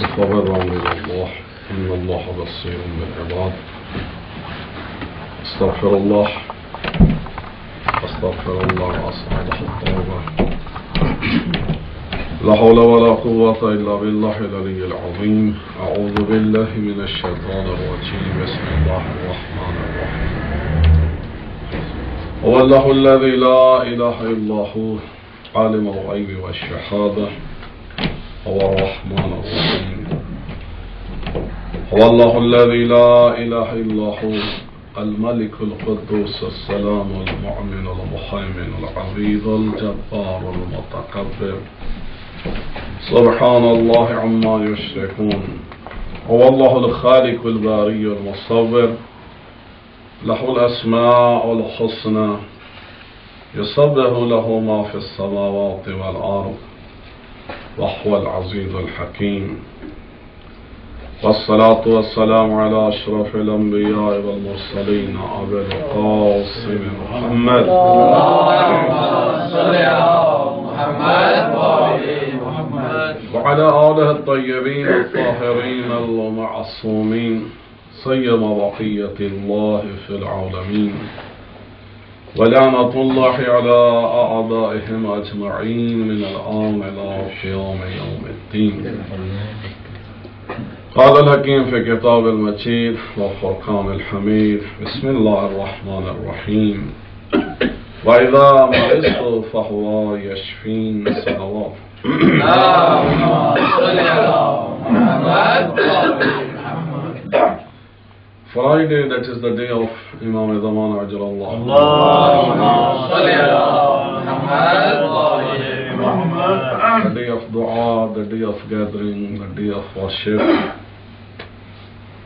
تفرغوا إلى الله إن الله بصير بالعباد. أستغفر الله وأستغفر التوبة. لا حول ولا قوة إلا بالله العلي العظيم. أعوذ بالله من الشيطان الرجيم. بسم الله الرحمن الرحيم. هو الله الذي لا إله إلا هو عالم الغيب والشهادة هو الرحمن الرحيم. هو الله الذي لا إله إلا هو الملك القدوس السلام المؤمن المهيمن العزيز الجبار المتكبر سبحان الله عما يشركون. هو الله الخالق الباري المصور له الأسماء الحسنى يسبح له ما في السماوات والأرض وهو العزيز الحكيم. والصلاة والسلام على أشرف الأنبياء والمرسلين أبي القاسم محمد وعلى آله الطيبين الطاهرين المعصومين سيما بقية الله في العالمين. ولعنة الله على أعدائهم أجمعين من الآن إلى قيام يوم الدين. قال الحكيم في كتاب المجيد والفرقان الحميد. بسم الله الرحمن الرحيم. وإذا مرضت فهو يشفين. صلوات. Friday, that is the day of Imam Zaman Ajalallah. The day of dua, the day of gathering, the day of worship,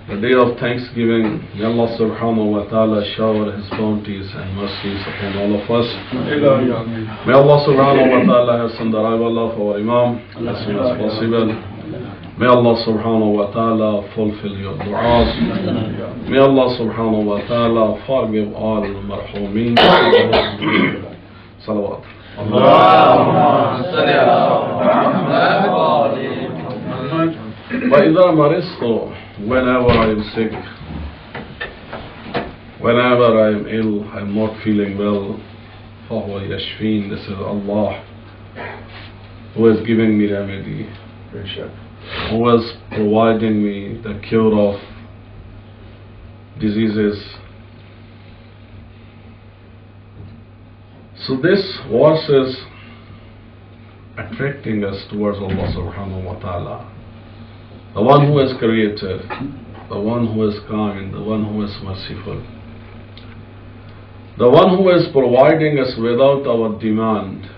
the day of thanksgiving. May Allah subhanahu wa ta'ala shower His bounties and mercies upon all of us. May Allah subhanahu wa ta'ala hasten the arrival of our Imam as soon as possible. May Allah subhanahu wa ta'ala fulfill your du'as. May Allah subhanahu wa ta'ala forgive all marhumeen. Salawat. وإذا مرضت, whenever I am sick, whenever I am ill, I am not feeling well, فهو يشفين. This is Allah who is giving me remedy, who is providing me the cure of diseases. So this verse is attracting us towards Allah subhanahu wa ta'ala, the one who has created, the one who is kind, the one who is merciful, the one who is providing us without our demand,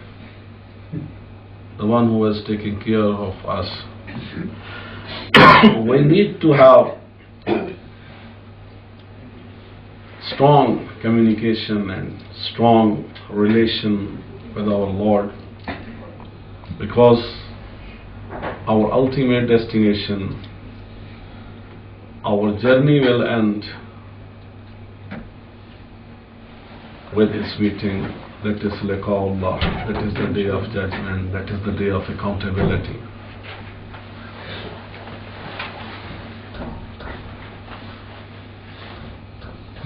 the one who is taking care of us. We need to have strong communication and strong relation with our Lord, because our ultimate destination, our journey will end with His meeting. That is liqa Allah, that is the day of judgment, that is the day of accountability.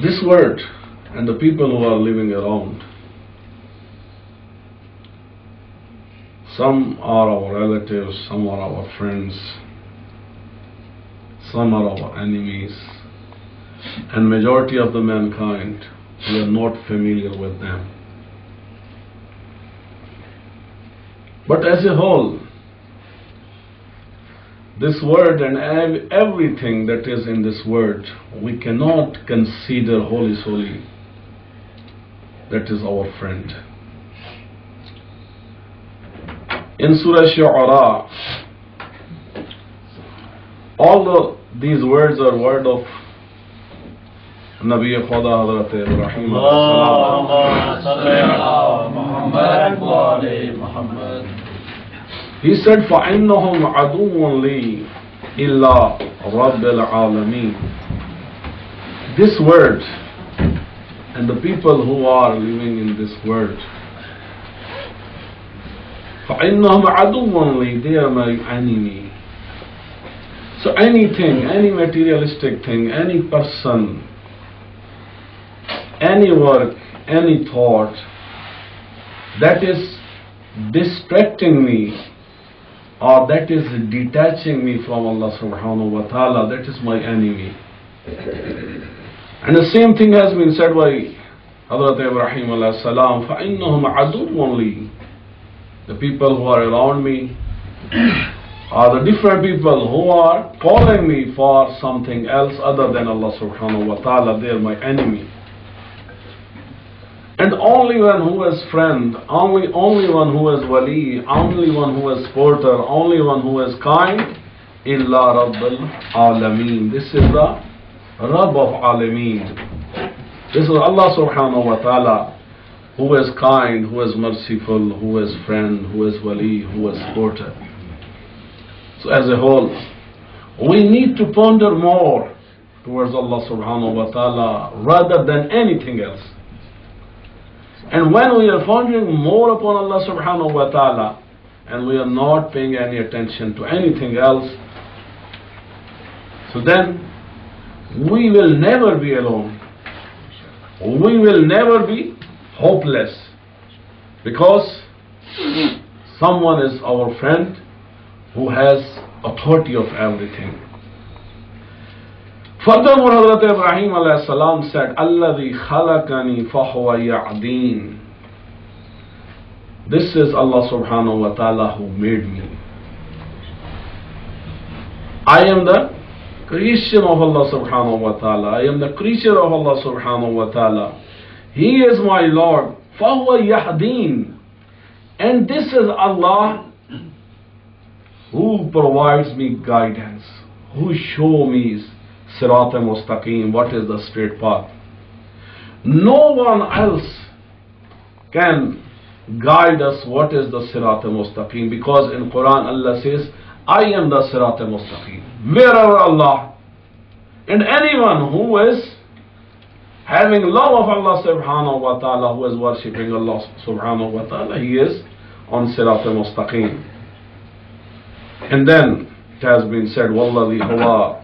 This word and the people who are living around, some are our relatives, some are our friends, some are our enemies, and majority of the mankind, we are not familiar with them. But as a whole, this word and everything that is in this word, we cannot consider wholly solely that is our friend. In Surah Shu'ara, all these words are word of Nabi Khuda Hazrat Ibrahim. He said, فَإِنَّهُمْ عَدُوٌّ لِي إِلَّا رَبِّ الْعَالَمِينَ. This word and the people who are living in this word, فَإِنَّهُمْ عَدُوٌّ لِي, they are my enemy. So anything, any materialistic thing, any person, any work, any thought that is distracting me or that is detaching me from Allah subhanahu wa ta'ala, that is my enemy. And the same thing has been said by Hazrat Ibrahim alayhi salam, فَإِنَّهُمْ عَدُوٌّ لِي. The people who are around me are the different people who are calling me for something else other than Allah subhanahu wa ta'ala. They are my enemy. And only one who is friend, only one who is wali, only one who is supporter, only one who is kind, illa Rabbul Alameen. This is the Rabb of Alameen. This is Allah subhanahu wa ta'ala, who is kind, who is merciful, who is friend, who is wali, who is supporter. So as a whole, we need to ponder more towards Allah subhanahu wa ta'ala rather than anything else. And when we are pondering more upon Allah subhanahu wa ta'ala and we are not paying any attention to anything else, so then we will never be alone. We will never be hopeless, because someone is our friend who has authority of everything. Furthermore, Hazrat Ibrahim alayhi salam said, Alladhi khalaqani fahuwa ya'deen. This is Allah subhanahu wa ta'ala who made me. I am the creation of Allah subhanahu wa ta'ala. I am the creature of Allah subhanahu wa ta'ala. He is my Lord. Fahuwa yahdeen. And this is Allah who provides me guidance, who show me Sirat al-Mustaqim, what is the straight path. No one else can guide us what is the Sirat al-Mustaqim, because in Quran Allah says, I am the Sirat al-Mustaqim. Wherever Allah, and anyone who is having love of Allah subhanahu wa ta'ala, who is worshipping Allah subhanahu wa ta'ala, he is on Sirat al-Mustaqim. And then it has been said, Walladhi huwa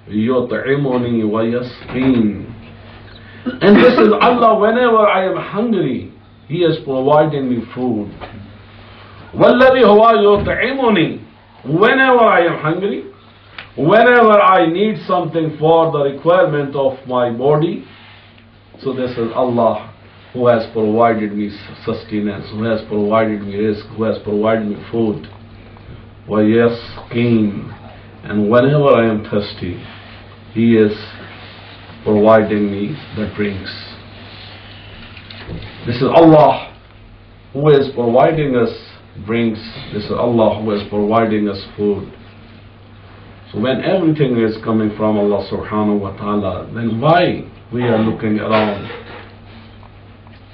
yut'imuni wa yasqin. And this is Allah, whenever I am hungry, He is providing me food. Walladhi huwa yut'imuni. Whenever I am hungry, whenever I need something for the requirement of my body, so this is Allah who has provided me sustenance, who has provided me risk, who has provided me food. Wa yasqin. And whenever I am thirsty, He is providing me the drinks. This is Allah who is providing us drinks. This is Allah who is providing us food. So when everything is coming from Allah subhanahu wa ta'ala, then why we are looking around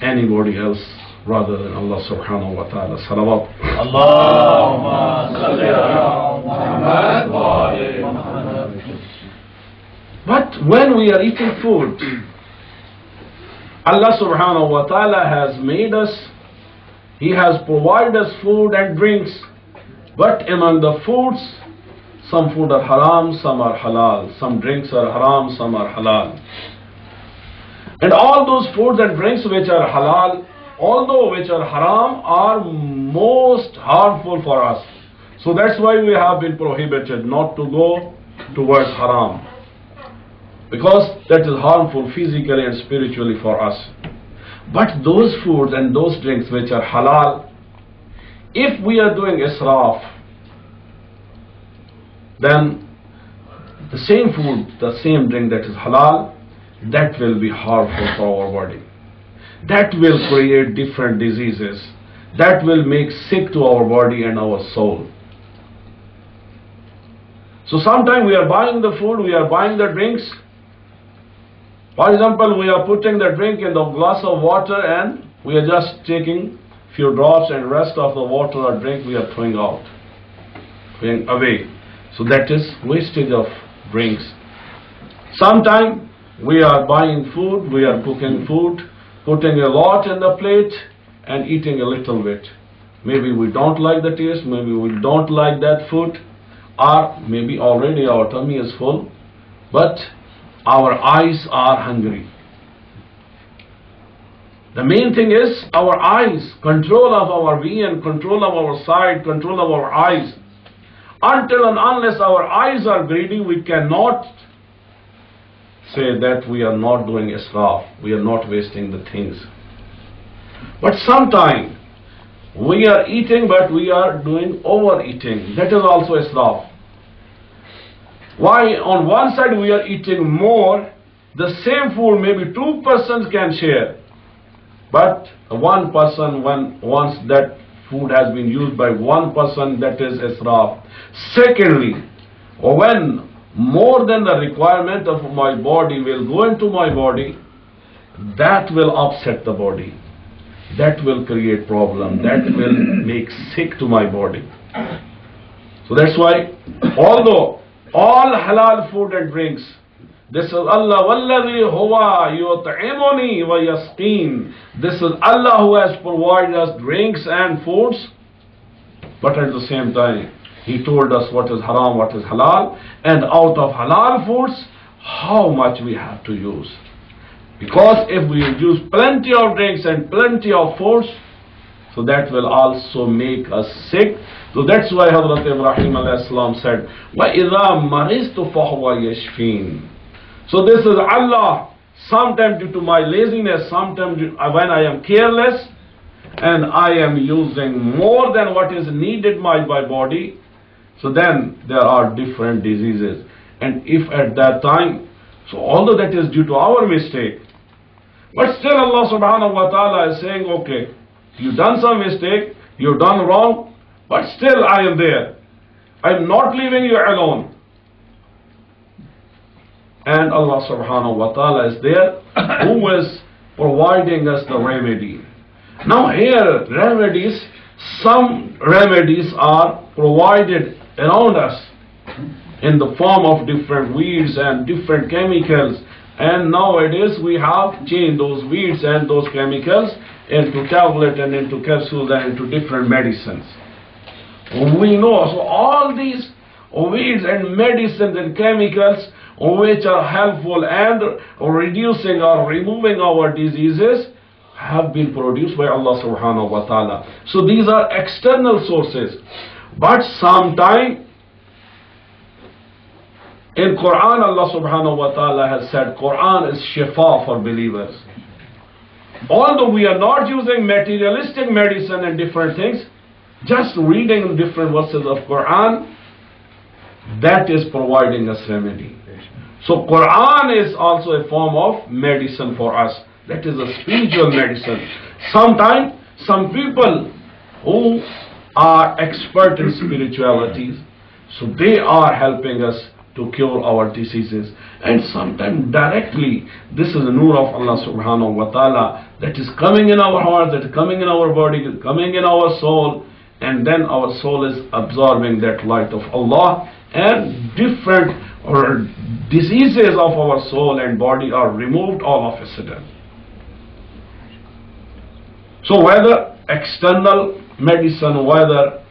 anybody else rather than Allah subhanahu wa ta'ala? Salawat. Allahumma salli ala Muhammad wa ali Muhammad. But when we are eating food, Allah subhanahu wa ta'ala has made us, He has provided us food and drinks. But among the foods, some food are haram, some are halal. Some drinks are haram, some are halal. And all those foods and drinks which are halal, although which are haram, are most harmful for us. So that's why we have been prohibited not to go towards haram, because that is harmful physically and spiritually for us. But those foods and those drinks which are halal, if we are doing israf, then the same food, the same drink that is halal, that will be harmful for our body. That will create different diseases. That will make sick to our body and our soul. So sometimes we are buying the food, we are buying the drinks. For example, we are putting the drink in the glass of water and we are just taking few drops, and rest of the water or drink we are throwing out, throwing away. So that is wastage of drinks. Sometimes we are buying food, we are cooking food, putting a lot in the plate and eating a little bit. Maybe we don't like the taste, maybe we don't like that food, or maybe already our tummy is full, but our eyes are hungry. The main thing is our eyes, control of our vision, control of our sight, control of our eyes. Until and unless our eyes are greedy, we cannot say that we are not doing israf, we are not wasting the things. But sometimes we are eating, but we are doing overeating. That is also israf. Why? On one side we are eating more, the same food maybe 2 persons can share, but one person, once that food has been used by one person, that is israf. Secondly, when more than the requirement of my body will go into my body, that will upset the body, that will create problem, that will make sick to my body. So that's why, although all halal food and drinks, this is Allah wallazi huwa yut'imuni wa yasqin. This is Allah who has provided us drinks and foods, but at the same time He told us what is haram, what is halal, and out of halal foods how much we have to use. Because if we use plenty of drinks and plenty of foods, so that will also make us sick. So that's why Hazrat Ibrahim alayhi salam said, وَإِذَا مَرِضْتُ فَهُوَ يَشْفِينِ. So this is Allah, sometimes due to my laziness, sometimes when I am careless and I am using more than what is needed by my body, so then there are different diseases. And if at that time, so although that is due to our mistake, but still Allah subhanahu wa ta'ala is saying, okay, you've done some mistake, you've done wrong, but still I am there. I am not leaving you alone. And Allah subhanahu wa ta'ala is there, who is providing us the remedy. Now here, remedies, some remedies are provided around us in the form of different weeds and different chemicals. And nowadays we have changed those weeds and those chemicals into tablet and into capsules and into different medicines. We know, so all these weeds and medicines and chemicals which are helpful and reducing or removing our diseases have been produced by Allah subhanahu wa ta'ala. So these are external sources. But sometime in Quran, Allah subhanahu wa ta'ala has said Quran is shifa for believers. Although we are not using materialistic medicine and different things, just reading different verses of Quran, that is providing us remedy. So Quran is also a form of medicine for us. That is a spiritual medicine. Sometimes some people who are expert in spirituality, so they are helping us to cure our diseases. And sometimes directly, this is the nur of Allah subhanahu wa ta'ala that is coming in our heart, that is coming in our body, coming in our soul, and then our soul is absorbing that light of Allah, and different diseases of our soul and body are removed all of a sudden. So whether external medicine, whether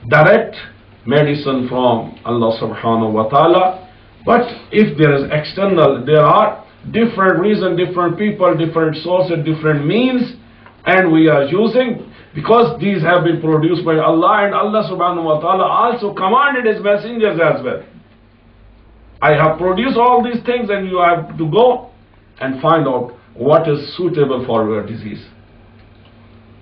direct medicine from Allah subhanahu wa ta'ala, but if there is external, there are different reasons, different people, different sources, different means, and we are using, because these have been produced by Allah, and Allah subhanahu wa ta'ala also commanded His messengers as well. I have produced all these things, and you have to go and find out what is suitable for your disease.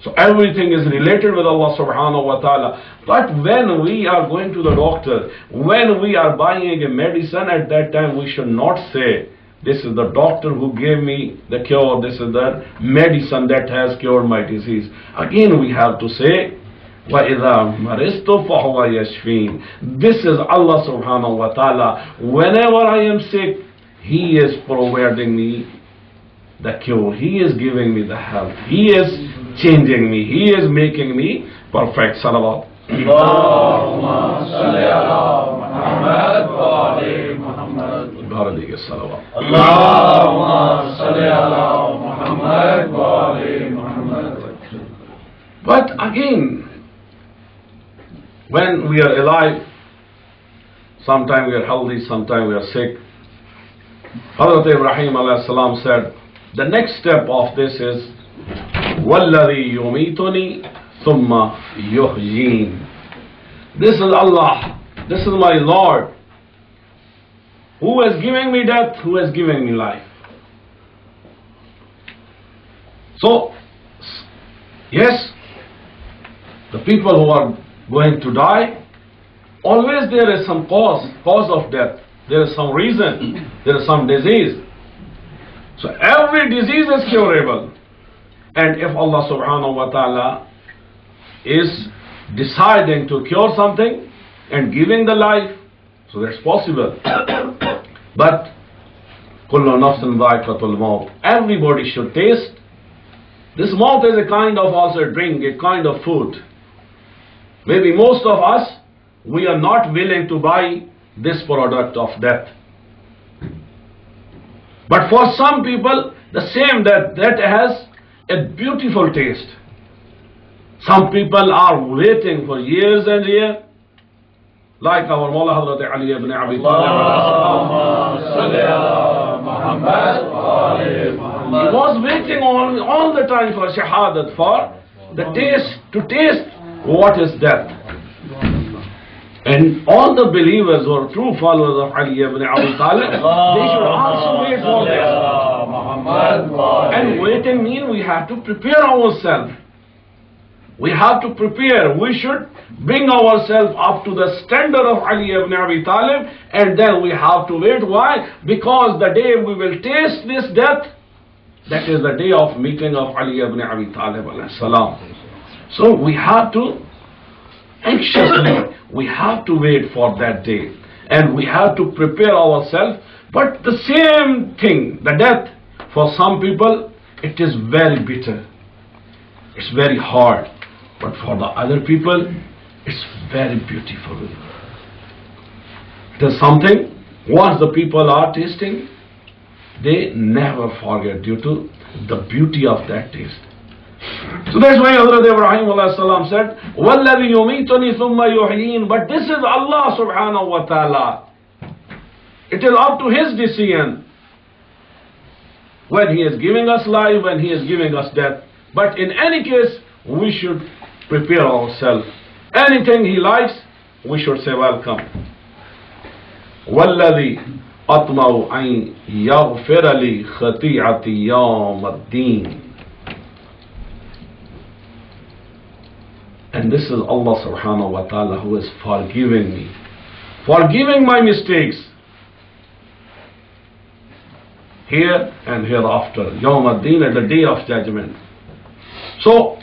So everything is related with Allah subhanahu wa ta'ala. But when we are going to the doctor, when we are buying a medicine, at that time we should not say, this is the doctor who gave me the cure, this is the medicine that has cured my disease. Again we have to say, وَإِذَا مَرِضْتُ فَهُوَ يَشْفِينِ. This is Allah subhanahu wa ta'ala. Whenever I am sick, He is providing me the cure. He is giving me the health. He is changing me. He is making me perfect. Salawat. Allahumma salli ala Muhammad wa ali Muhammad. Allahumma salli ala Muhammad wa ali Muhammad. But again, when we are alive, Sometimes we are healthy, sometimes we are sick. Hazrat Ibrahim alayhi salam said, the next step of this is وَالَّذِي يُمِيتُنِي ثُمَّ يُحْيِينِ. This is Allah, this is my Lord, who has given me death, who has given me life. So, yes, the people who are going to die, always there is some cause of death. There is some reason, there is some disease. So every disease is curable. And if Allah subhanahu wa ta'ala is deciding to cure something and giving the life, so that's possible. But kullu nafsin dha'iqatul maut, everybody should taste. This mouth is a kind of also a drink, a kind of food. Maybe most of us, we are not willing to buy this product of death. But for some people, the same death, that has a beautiful taste. Some people are waiting for years and years, like our Mawla Hazrat Ali ibn Abi Talib. He was waiting all the time for shahadat, for the taste, to taste what is death. And all the believers who are true followers of Ali ibn Abi Talib, they should also wait for this. And waiting means we have to prepare ourselves. We have to prepare. We should bring ourselves up to the standard of Ali ibn Abi Talib, and then we have to wait. Why? Because the day we will taste this death, that is the day of meeting of Ali ibn Abi Talib alayhi salam. So we have to anxiously, we have to wait for that day, and we have to prepare ourselves. But the same thing, the death, for some people it is very bitter, it's very hard, but for the other people it's very beautiful. It is something, once the people are tasting, they never forget due to the beauty of that taste. So that's why Hazrat Ibrahim alayhi salam said, وَالَّذِي يُمِيتُنِي ثُمَّ يُحْيِينِ. But this is Allah subhanahu wa ta'ala. It is up to His decision when He is giving us life, when He is giving us death. But in any case, we should prepare ourselves. Anything He likes, we should say welcome. وَالَّذِي أَطْمَعُ أَن يَغْفِرَ لِي خَطِيئَتِي يَوْمَ الدِّينِ. And this is Allah subhanahu wa ta'ala who is forgiving me, forgiving my mistakes here and hereafter. Yawm ad-Din, at the day of judgment. So,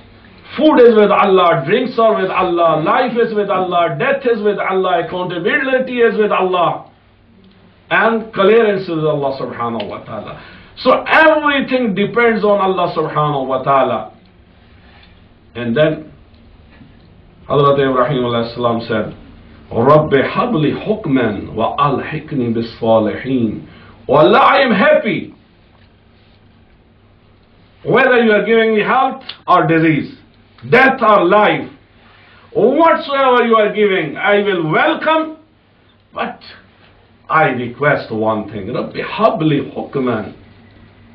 food is with Allah, drinks are with Allah, life is with Allah, death is with Allah, accountability is with Allah, and clearance is with Allah subhanahu wa ta'ala. So everything depends on Allah subhanahu wa ta'ala. And then Hazrat Ibrahim alayhi salam said, Rabbi habli hukman wa alhiqni bis salihin. Oh Allah, I am happy. Whether you are giving me health or disease, death or life, whatsoever you are giving, I will welcome. But I request one thing, Rabbi habli hukman.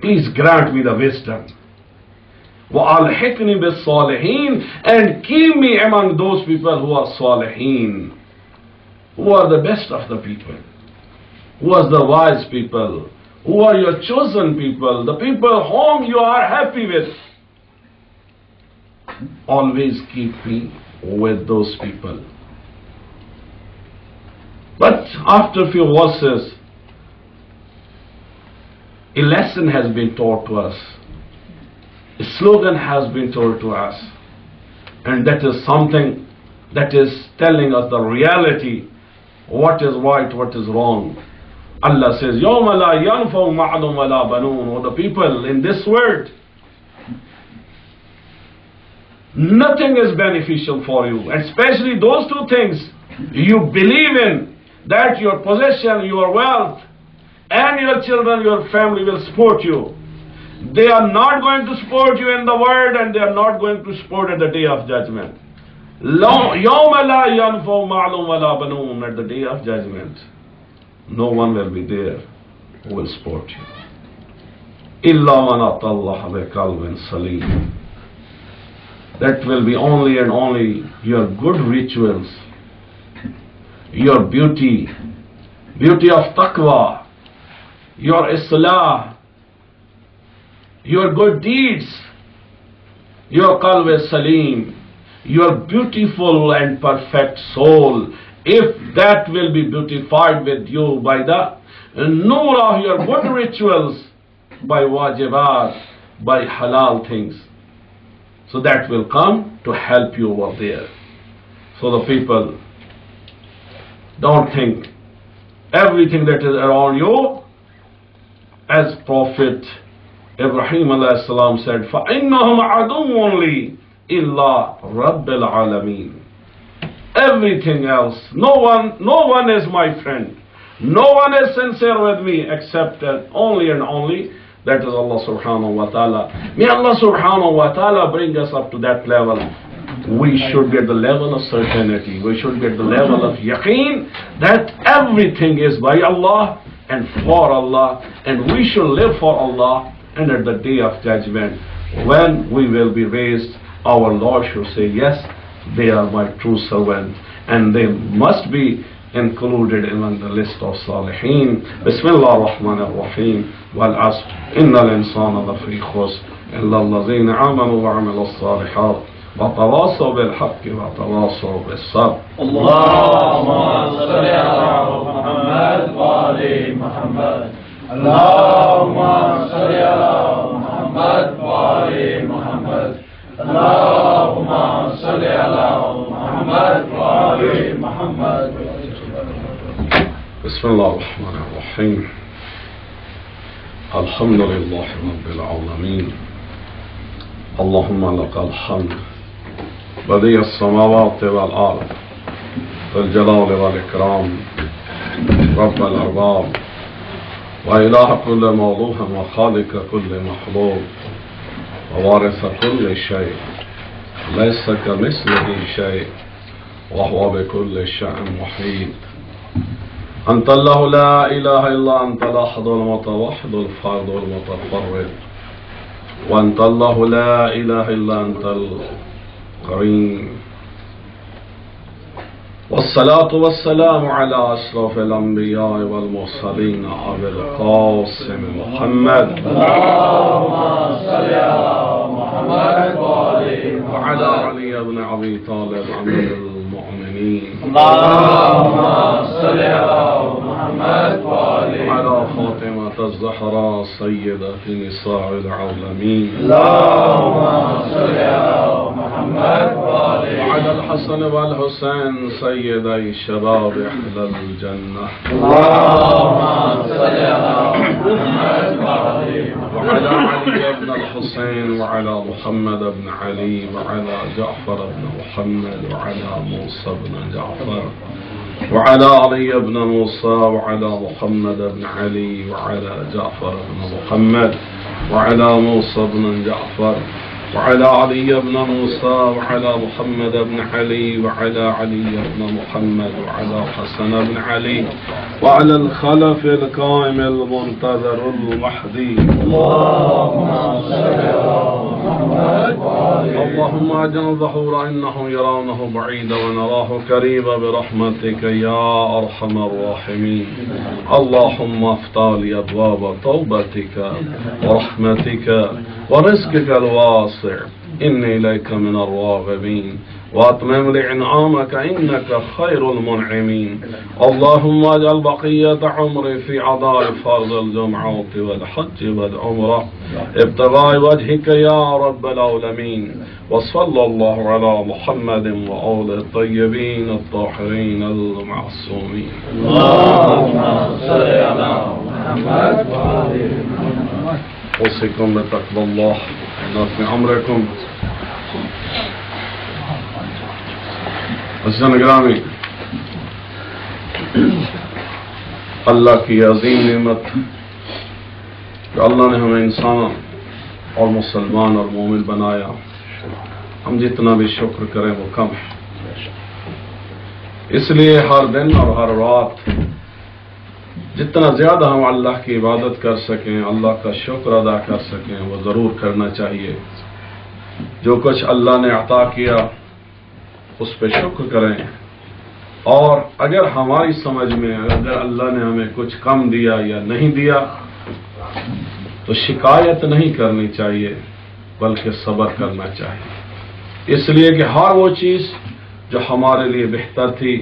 Please grant me the wisdom. وَأَلْحِقْنِي بِالصَّالِحِينَ, and keep me among those people who are salihin, who are the best of the people, who are the wise people, who are your chosen people, the people whom you are happy with. Always keep me with those people. But after a few verses, a lesson has been taught to us. A slogan has been told to us, and that is something that is telling us the reality, what is right, what is wrong. Allah says, يَوْمَ لَا يَنْفَوْ مَعْلٌ وَلَا بَنُونَ. O the people in this world, nothing is beneficial for you, especially those two things you believe in, that your possession, your wealth, and your children, your family will support you. They are not going to support you in the world, and they are not going to support at the day of judgment. يَوْمَ لَا يَنْفَعُ مَالٌ وَلَا بَنُونَ, at the day of judgment, no one will be there who will support you. إِلَّا مَنْ أَتَى اللَّهَ بِقَلْبٍ سَلِيمٍ. That will be only and only your good rituals, your beauty of taqwa, your islah, your good deeds, your qalb salim, your beautiful and perfect soul. If that will be beautified with you by the nur of your good rituals, by wajibat, by halal things, so that will come to help you over there. So the people, don't think everything that is around you, as Prophet Ibrahim alayhi salam said, فَإِنَّهُمْ عَدُوٌّ لِي إِلَّا رَبِّ الْعَالَمِينَ. Everything else, no one is my friend, no one is sincere with me except that only and only that is Allah subhanahu wa ta'ala. May Allah subhanahu wa ta'ala bring us up to that level. We should get the level of certainty, we should get the level of yaqeen that everything is by Allah and for Allah, and we should live for Allah. And at the day of judgment, when we will be raised, our Lord should say, yes, they are my true servants, and they must be included among the list of Salihin. Bismillah ar-Rahman ar-Rahim. Wal asr. Inna al-insana lafi khusr. Illa allazina amanu wa amilu as-salihat. Wa tawasaw bil haqqi wa tawasaw bis sabr. Allahumma salli ala Muhammad wa ali Muhammad. Allahumma salli ala Muhammad wa ali Muhammad. Allahumma salli ala Muhammad wa ali Muhammad. Bismillah ar-Rahman ar-Rahim. Alhamdulillah Rabbil Alameen. Allahumma laqal hamd. Badi as-samawati wal ard. Wal jalal wal ikram. Rabb al-arbab. وإله كل موضوع وخالق كل مخلوق ووارث كل شيء ليس كمثله شيء وهو بكل شيء محيط. أنت الله لا إله إلا أنت الأحد المتوحد الفرد المتفرد. وأنت الله لا إله إلا أنت الكريم. والصلاة والسلام على أشرف الأنبياء والمرسلين أبي القاسم محمد. اللهم صل على محمد وعلى علي بن أبي طالب أمير المؤمنين. اللهم صل على محمد وعلى فاطمة الزهراء سيدة نساء العالمين. اللهم صل على محمد وعلى الحسن والحسين سيدي شباب أهل الجنة. اللهم صل على محمد وعلى علي بن الحسين وعلى محمد بن علي وعلى جعفر بن محمد وعلى موسى بن جعفر وعلى علي بن موسى وعلى محمد بن علي وعلى جعفر بن محمد وعلى موسى بن جعفر وعلى علي بن موسى وعلى محمد بن علي وعلى علي بن محمد وعلى حسن بن علي وعلى الخلف القائم المنتظر المهدي. اللهم صل على محمد اللهم اجعل ظهور انه يرونه بعيدا ونراه قريبا برحمتك يا ارحم الراحمين. اللهم افتح لي ابواب توبتك ورحمتك ورزقك الواسع إني إليك من الراغبين وأتمم لي إنعامك إنك خير المنعمين. اللهم اجعل بقية عمري في أداء فرض الجمعة والحج والعمرة ابتغاء وجهك يا رب العالمين. وصلى الله على محمد وآله الطيبين الطاهرين المعصومين. اللهم صل على محمد وآل محمد. أوصيكم بتقوى الله في أمركم. حسن گرامی، اللہ کی عظیم نعمت کہ اللہ نے ہمیں انسان اور مسلمان اور مومن بنایا. ہم جتنا بھی شکر کریں وہ کم ہے. اس لیے ہر دن اور ہر رات جتنا زیادہ ہم اللہ کی عبادت کر سکیں، اللہ کا شکر ادا کر سکیں، وہ ضرور کرنا چاہیے۔ جو کچھ اللہ نے عطا کیا اس پہ شکر کریں، اور اگر ہماری سمجھ میں اگر اللہ نے ہمیں کچھ کم دیا یا نہیں دیا تو شکایت نہیں کرنی چاہیے، بلکہ صبر کرنا چاہیے، اس لیے کہ ہر وہ چیز جو ہمارے لیے بہتر تھی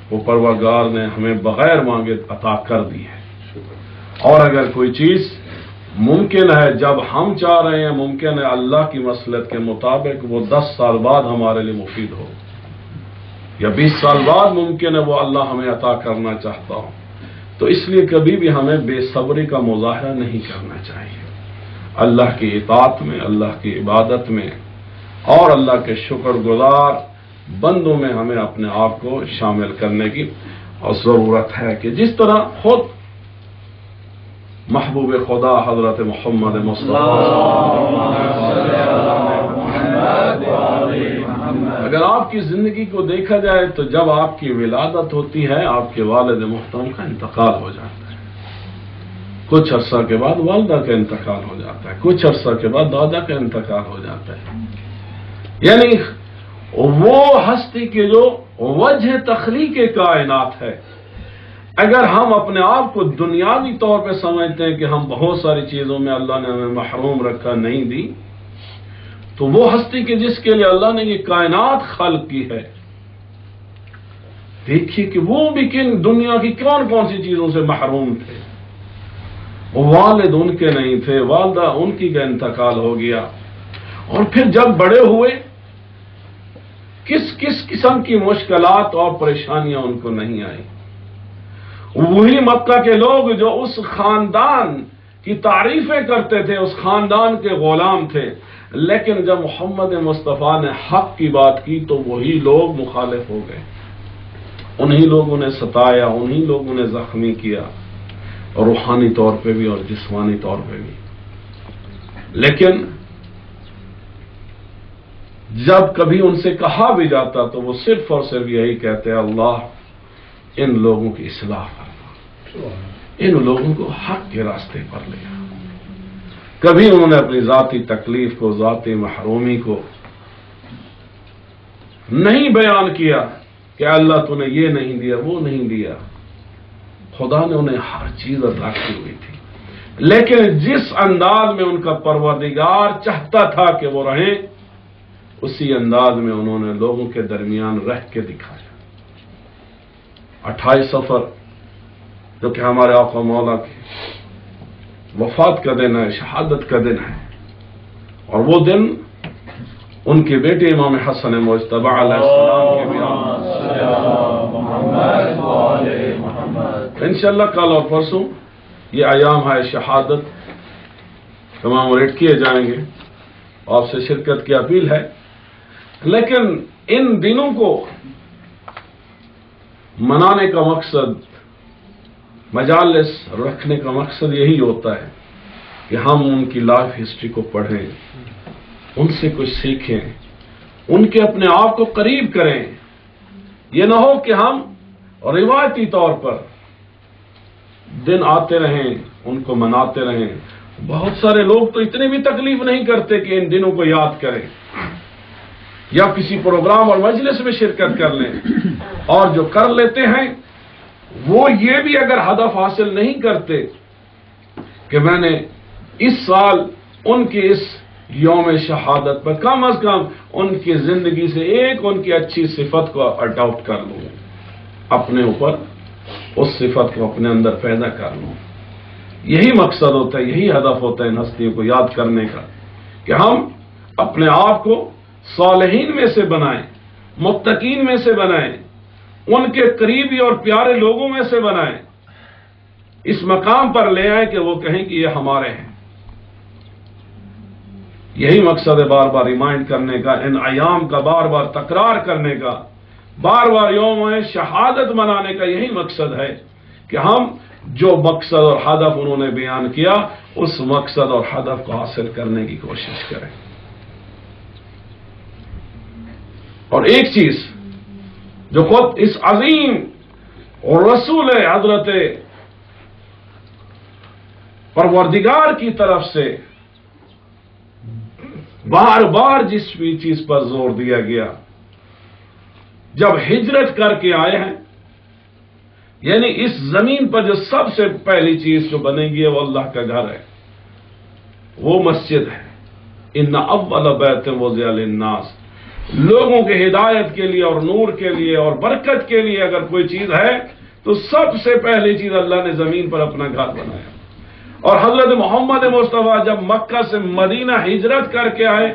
وہ پروردگار نے ہمیں بغیر مانگے عطا کر دی ہے۔ اور اگر کوئی چیز ممکن ہے جب ہم چاہ رہے ہیں، ممکن ہے اللہ کی مصلحت کے مطابق وہ 10 سال بعد ہمارے لیے مفید ہو، یا 20 سال بعد ممکن ہے وہ اللہ ہمیں عطا کرنا چاہتا ہو، تو اس لیے کبھی بھی ہمیں بے صبری کا مظاہرہ نہیں کرنا چاہیے۔ اللہ کی اطاعت میں، اللہ کی عبادت میں اور اللہ کے شکر گزار بندوں میں ہمیں اپنے آپ کو شامل کرنے کی ضرورت ہے، کہ جس طرح خود محبوب خدا حضرت محمد مصطفیٰ اگر آپ کی زندگی کو دیکھا جائے تو جب آپ کی ولادت ہوتی ہے آپ کے والد محترم کا انتقال ہو جاتا ہے، کچھ عرصہ کے بعد والدہ کا انتقال ہو جاتا ہے، کچھ عرصہ کے بعد دادا کا انتقال ہو جاتا ہے، یعنی وہ ہستی کے جو وجہ تخلیق کائنات ہے، اگر ہم اپنے آپ کو دنیاوی طور پہ سمجھتے ہیں کہ ہم بہت ساری چیزوں میں اللہ نے ہمیں محروم رکھا، نہیں دی، تو وہ ہستی کہ جس کے لیے اللہ نے یہ کائنات خلق کی ہے، دیکھیے کہ وہ بھی کن دنیا کی کون کون سی چیزوں سے محروم تھے۔ والد ان کے نہیں تھے، والدہ ان کی کا انتقال ہو گیا، اور پھر جب بڑے ہوئے کس کس قسم کی مشکلات اور پریشانیاں ان کو نہیں آئی۔ وہی مکہ کے لوگ جو اس خاندان کی تعریفیں کرتے تھے، اس خاندان کے غلام تھے، لیکن جب محمد مصطفیٰ نے حق کی بات کی تو وہی لوگ مخالف ہو گئے، انہی لوگوں نے ستایا، انہی لوگوں نے زخمی کیا، روحانی طور پہ بھی اور جسمانی طور پہ بھی۔ لیکن جب کبھی ان سے کہا بھی جاتا تو وہ صرف اور صرف یہی کہتے ہیں، اللہ ان لوگوں کی اصلاح فرما، ان لوگوں کو حق کے راستے پر لے آ۔ کبھی انہوں نے اپنی ذاتی تکلیف کو، ذاتی محرومی کو نہیں بیان کیا کہ اللہ تو نے یہ نہیں دیا، وہ نہیں دیا، خدا نے انہیں ہر چیز عطا کی ہوئی تھی، لیکن جس انداز میں ان کا پروردگار چاہتا تھا کہ وہ رہیں، اسی انداز میں انہوں نے لوگوں کے درمیان رہ کے دکھایا۔ 28 صفر جو کہ ہمارے آقا مولا کی وفات کا دن ہے، شہادت کا دن ہے، اور وہ دن ان کے بیٹے امام حسن مجتبی علیہ السلام کے بیان، انشاءاللہ کل اور پرسوں یہ ایام ہے شہادت کمامیٹ کیے جائیں گے، آپ سے شرکت کی اپیل ہے۔ لیکن ان دنوں کو منانے کا مقصد، مجالس رکھنے کا مقصد یہی ہوتا ہے کہ ہم ان کی لائف ہسٹری کو پڑھیں، ان سے کچھ سیکھیں، ان کے اپنے آپ کو قریب کریں۔ یہ نہ ہو کہ ہم روایتی طور پر دن آتے رہیں، ان کو مناتے رہیں۔ بہت سارے لوگ تو اتنی بھی تکلیف نہیں کرتے کہ ان دنوں کو یاد کریں یا کسی پروگرام اور مجلس میں شرکت کر لیں، اور جو کر لیتے ہیں وہ یہ بھی اگر ہدف حاصل نہیں کرتے کہ میں نے اس سال ان کی اس یوم شہادت پر کم از کم ان کی زندگی سے ایک ان کی اچھی صفت کو اڈاپٹ کر لوں، اپنے اوپر اس صفت کو اپنے اندر پیدا کر لوں، یہی مقصد ہوتا ہے، یہی ہدف ہوتا ہے ان ہستیوں کو یاد کرنے کا، کہ ہم اپنے آپ کو صالحین میں سے بنائیں، متقین میں سے بنائیں، ان کے قریبی اور پیارے لوگوں میں سے بنائیں، اس مقام پر لے آئیں کہ وہ کہیں کہ یہ ہمارے ہیں۔ یہی مقصد ہے بار بار ریمائنڈ کرنے کا، ان ایام کا بار بار تکرار کرنے کا، بار بار یوم شہادت منانے کا یہی مقصد ہے کہ ہم جو مقصد اور ہدف انہوں نے بیان کیا اس مقصد اور ہدف کو حاصل کرنے کی کوشش کریں۔ اور ایک چیز جو خود اس عظیم اور رسول حضرت پروردگار کی طرف سے بار بار جس بھی چیز پر زور دیا گیا، جب ہجرت کر کے آئے ہیں، یعنی اس زمین پر جو سب سے پہلی چیز جو بنے گی وہ اللہ کا گھر ہے، وہ مسجد ہے۔ ان اول بیت وضع للناس، لوگوں کے ہدایت کے لیے اور نور کے لیے اور برکت کے لیے اگر کوئی چیز ہے تو سب سے پہلی چیز اللہ نے زمین پر اپنا گھر بنایا۔ اور حضرت محمد مصطفیٰ جب مکہ سے مدینہ ہجرت کر کے آئے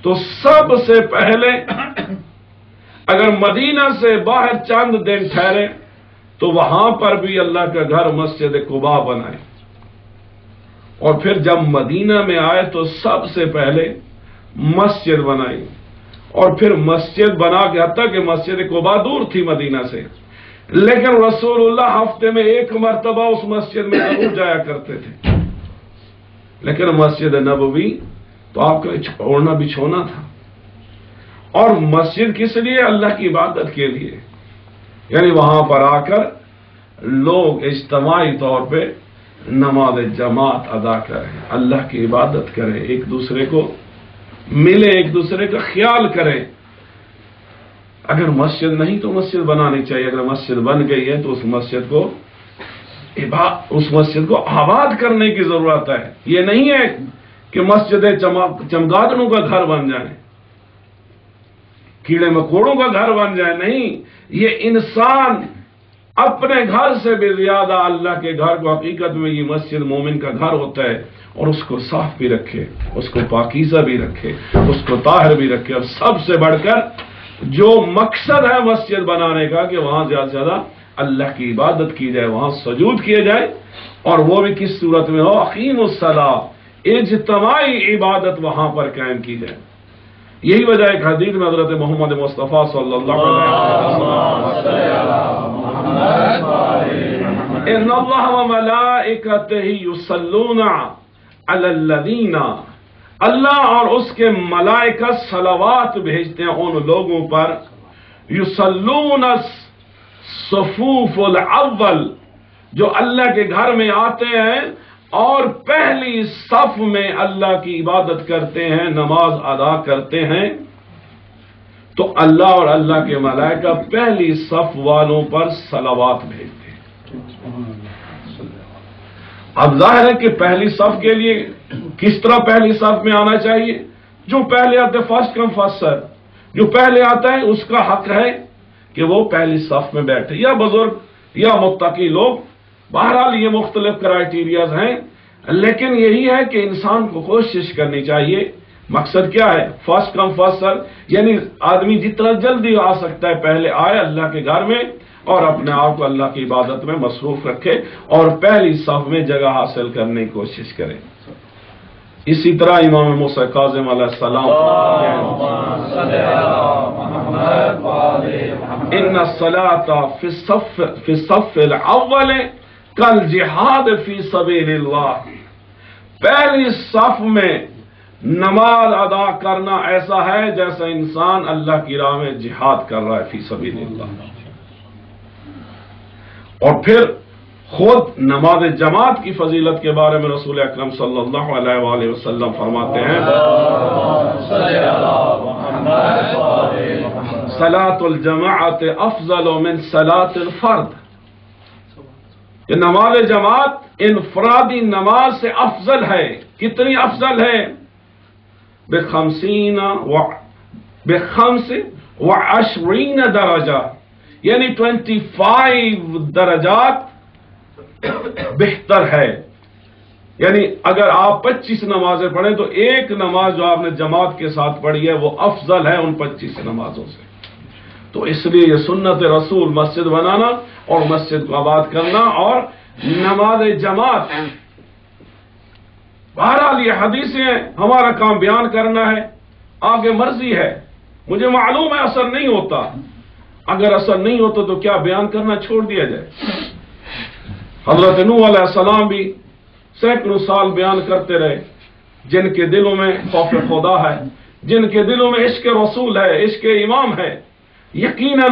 تو سب سے پہلے اگر مدینہ سے باہر چند دن ٹھہرے تو وہاں پر بھی اللہ کا گھر مسجد قباء بنائے، اور پھر جب مدینہ میں آئے تو سب سے پہلے مسجد بنائی، اور پھر مسجد بنا کے، حتیٰ کہ مسجد قباء دور تھی مدینہ سے، لیکن رسول اللہ ہفتے میں ایک مرتبہ اس مسجد میں ضرور جایا کرتے تھے۔ لیکن مسجد نبوی تو آپ کا اوڑھنا بچھونا تھا، اور مسجد کس لیے؟ اللہ کی عبادت کے لیے، یعنی وہاں پر آ کر لوگ اجتماعی طور پہ نماز جماعت ادا کریں، اللہ کی عبادت کریں، ایک دوسرے کو ملے، ایک دوسرے کا خیال کریں۔ اگر مسجد نہیں تو مسجد بنانی چاہیے، اگر مسجد بن گئی ہے تو اس مسجد کو آباد کرنے کی ضرورت ہے۔ یہ نہیں ہے کہ مسجد چمگادڑوں کا گھر بن جائیں، کیڑے مکوڑوں کا گھر بن جائے، نہیں، یہ انسان اپنے گھر سے بھی زیادہ اللہ کے گھر کو، حقیقت میں یہ مسجد مومن کا گھر ہوتا ہے، اور اس کو صاف بھی رکھے، اس کو پاکیزہ بھی رکھے، اس کو طاہر بھی رکھے، اور سب سے بڑھ کر جو مقصد ہے مسجد بنانے کا کہ وہاں زیادہ سے زیادہ اللہ کی عبادت کی جائے، وہاں سجود کیے جائے، اور وہ بھی کس صورت میں ہو؟ اقیم الصلاۃ، اجتماعی عبادت وہاں پر قائم کی جائے۔ یہی وجہ ایک حدیث میں حضرت محمد مصطفیٰ صلی اللہ علیہ وسلم ان اللہ وملائکتہ یصلون علی الذین، اللہ اور اس کے ملائکہ صلوات بھیجتے ہیں ان لوگوں پر، یصلون الصفوف الاول، جو اللہ کے گھر میں آتے ہیں اور پہلی صف میں اللہ کی عبادت کرتے ہیں، نماز ادا کرتے ہیں، تو اللہ اور اللہ کے ملائکہ پہلی صف والوں پر صلوات بھیجتے ہیں۔ اب ظاہر ہے کہ پہلی صف کے لیے کس طرح پہلی صف میں آنا چاہیے؟ جو پہلے آتے فرسٹ کم فرسٹ سر، جو پہلے آتا ہے اس کا حق ہے کہ وہ پہلی صف میں بیٹھے، یا بزرگ یا متقی لوگ، بہرحال یہ مختلف کرائیٹیریاز ہیں، لیکن یہی ہے کہ انسان کو کوشش کرنی چاہیے۔ مقصد کیا ہے؟ فرسٹ کم فرسٹ سر، یعنی آدمی جتنا جلدی آ سکتا ہے پہلے آئے اللہ کے گھر میں، اور اپنے آپ کو اللہ کی عبادت میں مصروف رکھے اور پہلی صف میں جگہ حاصل کرنے کی کوشش کرے۔ اسی طرح امام موسیٰ کاظم علیہ السلام ان الصلاۃ فی الصف الاول کالجہاد فی سبیل اللہ، پہلی صف میں نماز ادا کرنا ایسا ہے جیسا انسان اللہ کی راہ میں جہاد کر رہا ہے، فی سبیل اللہ۔ اور پھر خود نماز جماعت کی فضیلت کے بارے میں رسول اکرم صلی اللہ علیہ وآلہ وسلم فرماتے ہیں، صلاۃ الجماعت افضل من صلاۃ الفرد، کہ نماز جماعت انفرادی نماز سے افضل ہے۔ کتنی افضل ہے؟ بخمس وعشرین درجہ، یعنی 25 درجات بہتر ہے۔ یعنی اگر آپ 25 نمازیں پڑھیں تو ایک نماز جو آپ نے جماعت کے ساتھ پڑھی ہے وہ افضل ہے ان 25 نمازوں سے۔ تو اس لیے یہ سنت رسول مسجد بنانا اور مسجد کو آباد کرنا اور نماز جماعت، بہرحال یہ حدیثیں ہیں، ہمارا کام بیان کرنا ہے، آگے مرضی ہے۔ مجھے معلوم ہے اثر نہیں ہوتا، اگر اثر نہیں ہوتا تو کیا بیان کرنا چھوڑ دیا جائے؟ حضرت نوح علیہ السلام بھی سینکڑوں سال بیان کرتے رہے، جن کے دلوں میں خوف خدا ہے، جن کے دلوں میں عشق رسول ہے، عشق امام ہے، یقیناً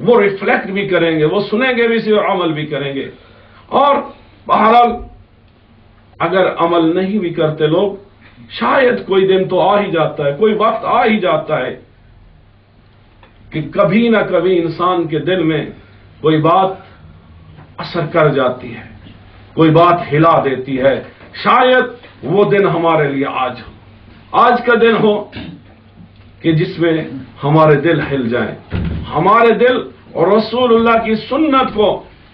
وہ ریفلیکٹ بھی کریں گے، وہ سنیں گے بھی اسی اور عمل بھی کریں گے. اور بہرحال اگر عمل نہیں بھی کرتے لوگ، شاید کوئی دن تو آ ہی جاتا ہے، کوئی وقت آ ہی جاتا ہے کہ کبھی نہ کبھی انسان کے دل میں کوئی بات اثر کر جاتی ہے، کوئی بات ہلا دیتی ہے. شاید وہ دن ہمارے لیے آج کا دن ہو کہ جس میں ہمارے دل ہل جائیں، ہمارے دل اور رسول اللہ کی سنت کو،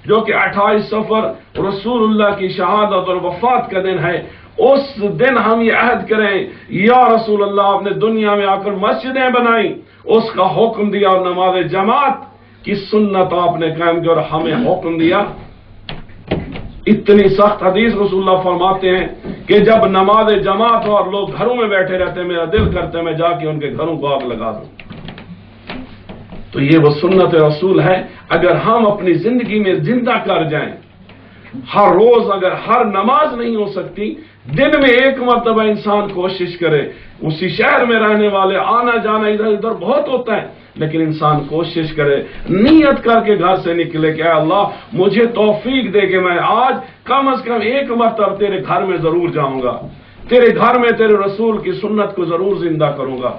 جو کہ 28 صفر رسول اللہ کی شہادت اور وفات کا دن ہے، اس دن ہم یہ عہد کریں، یا رسول اللہ آپ نے دنیا میں آ کر مسجدیں بنائیں، اس کا حکم دیا اور نماز جماعت کی سنت آپ نے قائم کی اور ہمیں حکم دیا. اتنی سخت حدیث رسول اللہ فرماتے ہیں کہ جب نماز جماعت ہو اور لوگ گھروں میں بیٹھے رہتے ہیں، میرا دل کرتا ہے میں جا کے ان کے گھروں کو آگ لگا دوں. تو یہ وہ سنت رسول ہے. اگر ہم اپنی زندگی میں زندہ کر جائیں، ہر روز اگر ہر نماز نہیں ہو سکتی، دن میں ایک مرتبہ انسان کوشش کرے. اسی شہر میں رہنے والے آنا جانا ادھر ادھر بہت ہوتا ہے، لیکن انسان کوشش کرے، نیت کر کے گھر سے نکلے کہ اے اللہ مجھے توفیق دے کہ میں آج کم از کم ایک مرتبہ تیرے گھر میں ضرور جاؤں گا، تیرے گھر میں تیرے رسول کی سنت کو ضرور زندہ کروں گا.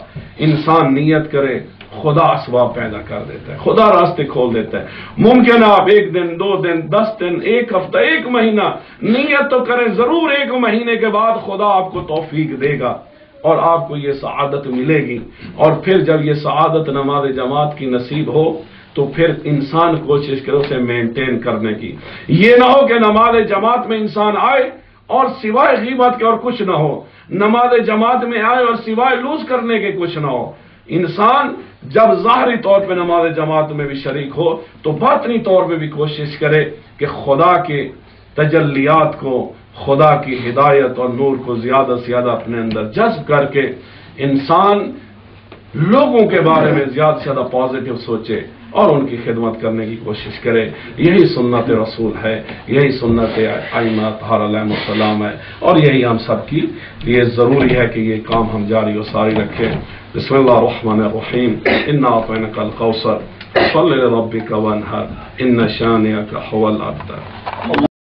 انسان نیت کرے، خدا اسباب پیدا کر دیتا ہے، خدا راستے کھول دیتا ہے. ممکن ہے آپ 1 دن 2 دن 10 دن 1 ہفتہ 1 مہینہ نیت تو کریں، ضرور 1 مہینے کے بعد خدا آپ کو توفیق دے گا اور آپ کو یہ سعادت ملے گی. اور پھر جب یہ سعادت نماز جماعت کی نصیب ہو تو پھر انسان کوشش کرے اسے مینٹین کرنے کی. یہ نہ ہو کہ نماز جماعت میں انسان آئے اور سوائے غیبت کے اور کچھ نہ ہو، نماز جماعت میں آئے اور سوائے لوز کرنے کے کچھ نہ ہو. انسان جب ظاہری طور پہ نماز جماعت میں بھی شریک ہو تو باطنی طور پہ بھی کوشش کرے کہ خدا کے تجلیات کو، خدا کی ہدایت اور نور کو زیادہ سے زیادہ اپنے اندر جذب کر کے انسان لوگوں کے بارے میں زیادہ سے زیادہ پازیٹیو سوچے اور ان کی خدمت کرنے کی کوشش کرے. یہی سنت رسول ہے، یہی سنت ائمہ اطہار علیہ السلام ہے، اور یہی ہم سب کی یہ ضروری ہے کہ یہ کام ہم جاری و ساری رکھیں. بسم اللہ الرحمن الرحیم. انا اعطیناک الکوثر فصل لربک وانحر ان شانئک هو الابتر.